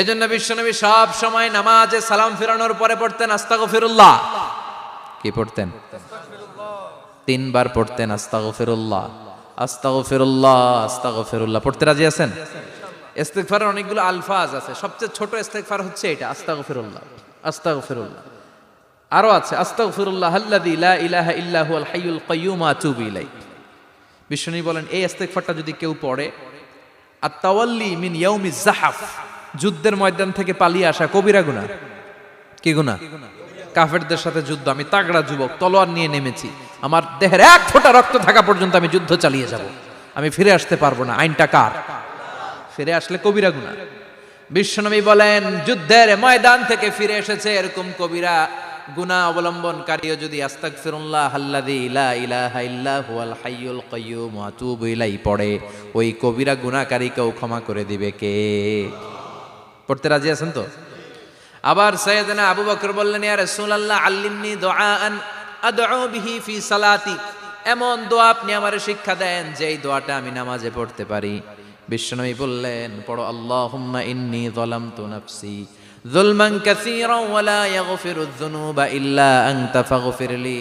এজন্য বিশ্বনবী সব সময় নামাজে সালাম ফিরানোর পরে পড়তেন আস্তাগফিরুল্লাহ। কি পড়তেন? 3 বার পড়তেন আস্তাগফিরুল্লাহ, আস্তাগফিরুল্লাহ, আস্তাগফিরুল্লাহ। পড়তে রাজি আছেন? ইস্তিগফারের অনেকগুলো আলফাজ আছে, সবচেয়ে ছোট ইস্তিগফার হচ্ছে এটা, আস্তাগফিরুল্লাহ, আস্তাগফিরুল্লাহ। আরো আছে আস্তাগফিরুল্লাহ আল্লাযী লা ইলাহা ইল্লা হুয়াল হাইয়ুল কাইয়্যুম ওয়া আতুবু ইলাইহি। বিশ্বনবী বলেন এই ইস্তিগফারটা যদি কেউ পড়ে, আত-তাওয়াল্লি মিন ইয়াউমিজ যাহাফ, যুদ্ধের ময়দান থেকে পালিয়ে আসা কবিরা গুনাহ। কি গুনাহ? কাফেরদের সাথে যুদ্ধ, আমি তাগড়া যুবক, তলোয়ার নিয়ে নেমেছি, আমার দেহের 1 ফোঁটা রক্ত থাকা পর্যন্ত আমি যুদ্ধ চালিয়ে যাব, আমি ফিরে আসতে পারবো না, আইনটা কার? ফিরে আসলে কবিরা গুনাহ। বিশ্বনবী বলেন যুদ্ধের ময়দান থেকে ফিরে এসেছে এরকম কবিরা গুনাহ অবলম্বনকারীও যদি আস্তাগফিরুল্লাহ আল্লাযী লা ইলাহা ইল্লা হুয়াল হাইয়ুল কাইয়্যুম ওয়া আতুবু ইলাইহি পড়ে, ওই কবিরা গুনাহকারীকেও ক্ষমা করে দিবে কে? পড়তে রাজি আছেন তো? আবার সাইয়েদনা আবু বকর বললেন, ইয়া রাসূলুল্লাহ আল্লিমনি দুআআন আদউ বিহি ফি সালাতি, এমন দোয়া আপনি আমারে শিক্ষা দেন যেই দোয়াটা আমি নামাজে পড়তে পারি। বিশ্বনবী বললেন, পড়ো আল্লাহুম্মা ইন্নী যালামতু নাফসি যুলমান কাসীরান ওয়া লা ইয়াগফিরুয যুনুবা ইল্লা আনতা ফাগফিরলি।